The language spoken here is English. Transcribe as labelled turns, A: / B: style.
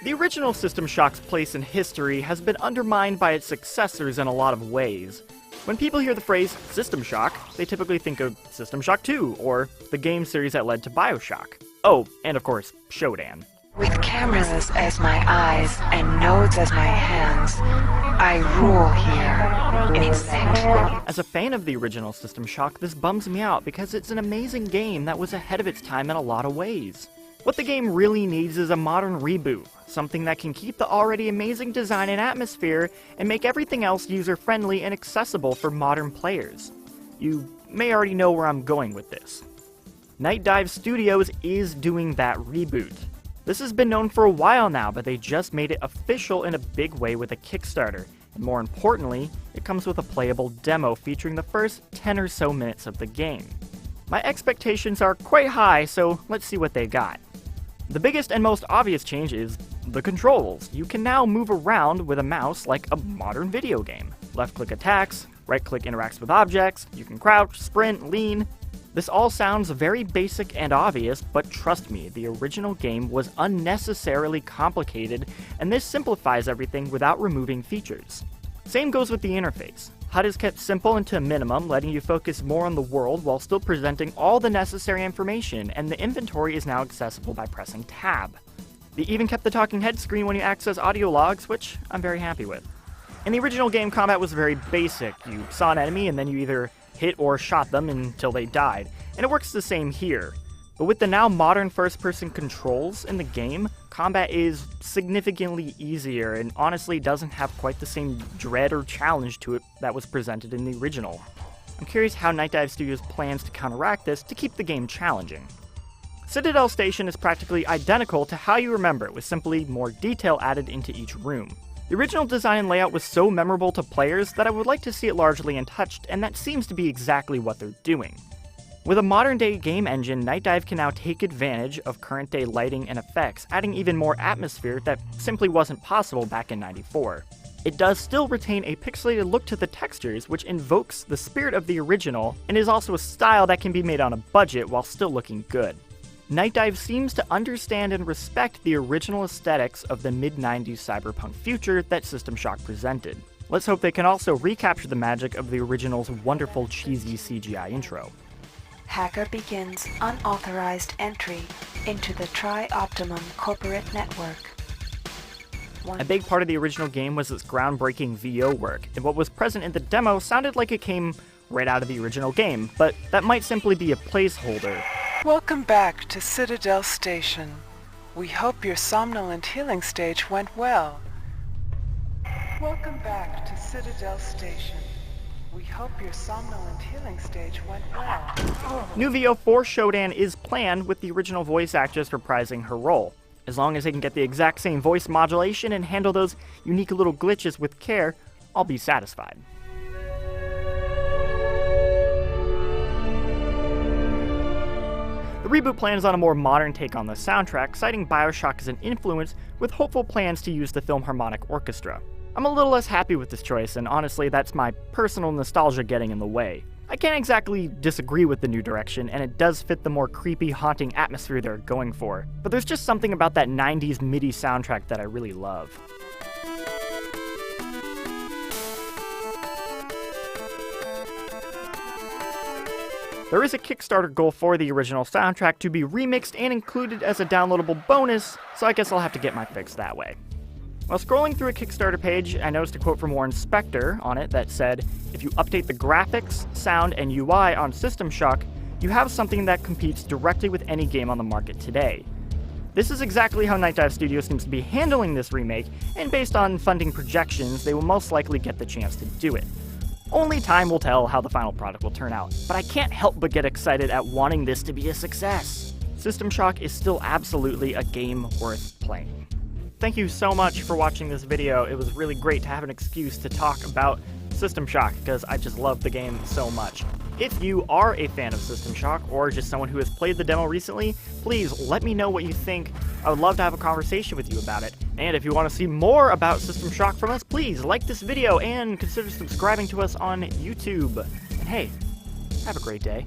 A: The original System Shock's place in history has been undermined by its successors in a lot of ways. When people hear the phrase System Shock, they typically think of System Shock 2, or the game series that led to BioShock. Oh, and of course, Shodan.
B: With cameras as my eyes and nodes as my hands, I rule here. Insect.
A: As a fan of the original System Shock, this bums me out because it's an amazing game that was ahead of its time in a lot of ways. What the game really needs is a modern reboot, something that can keep the already amazing design and atmosphere and make everything else user-friendly and accessible for modern players. You may already know where I'm going with this. Night Dive Studios is doing that reboot. This has been known for a while now, but they just made it official in a big way with a Kickstarter, and more importantly, it comes with a playable demo featuring the first 10 or so minutes of the game. My expectations are quite high, so let's see what they got. The biggest and most obvious change is the controls. You can now move around with a mouse like a modern video game. Left-click attacks, right-click interacts with objects, you can crouch, sprint, lean. This all sounds very basic and obvious, but trust me, the original game was unnecessarily complicated, and this simplifies everything without removing features. Same goes with the interface. HUD is kept simple and to a minimum, letting you focus more on the world while still presenting all the necessary information, and the inventory is now accessible by pressing Tab. They even kept the talking head screen when you access audio logs, which I'm very happy with. In the original game, combat was very basic. You saw an enemy and then you either hit or shot them until they died, and it works the same here. But with the now modern first-person controls in the game, combat is significantly easier and honestly doesn't have quite the same dread or challenge to it that was presented in the original. I'm curious how Night Dive Studios plans to counteract this to keep the game challenging. Citadel Station is practically identical to how you remember it, with simply more detail added into each room. The original design and layout was so memorable to players that I would like to see it largely untouched, and that seems to be exactly what they're doing. With a modern-day game engine, Night Dive can now take advantage of current-day lighting and effects, adding even more atmosphere that simply wasn't possible back in '94. It does still retain a pixelated look to the textures, which invokes the spirit of the original, and is also a style that can be made on a budget while still looking good. Night Dive seems to understand and respect the original aesthetics of the mid-90s cyberpunk future that System Shock presented. Let's hope they can also recapture the magic of the original's wonderful cheesy CGI intro.
B: Hacker begins unauthorized entry into the Tri-Optimum corporate network.
A: A big part of the original game was its groundbreaking VO work, and what was present in the demo sounded like it came right out of the original game, but that might simply be a placeholder.
C: Welcome back to Citadel Station. We hope your somnolent healing stage went well. Welcome back to Citadel Station. We hope your somnolent healing stage went well.
A: New VO for Shodan is planned, with the original voice actress reprising her role. As long as they can get the exact same voice modulation and handle those unique little glitches with care, I'll be satisfied. The reboot plans on a more modern take on the soundtrack, citing BioShock as an influence, with hopeful plans to use the Philharmonic Orchestra. I'm a little less happy with this choice, and honestly that's my personal nostalgia getting in the way. I can't exactly disagree with the new direction, and it does fit the more creepy, haunting atmosphere they're going for, but there's just something about that 90s MIDI soundtrack that I really love. There is a Kickstarter goal for the original soundtrack to be remixed and included as a downloadable bonus, so I guess I'll have to get my fix that way. While scrolling through a Kickstarter page, I noticed a quote from Warren Spector on it that said, "If you update the graphics, sound, and UI on System Shock, you have something that competes directly with any game on the market today." This is exactly how Night Dive Studios seems to be handling this remake, and based on funding projections, they will most likely get the chance to do it. Only time will tell how the final product will turn out, but I can't help but get excited at wanting this to be a success. System Shock is still absolutely a game worth playing. Thank you so much for watching this video. It was really great to have an excuse to talk about System Shock, because I just love the game so much. If you are a fan of System Shock, or just someone who has played the demo recently, please let me know what you think. I would love to have a conversation with you about it. And if you want to see more about System Shock from us, please like this video and consider subscribing to us on YouTube. And hey, have a great day.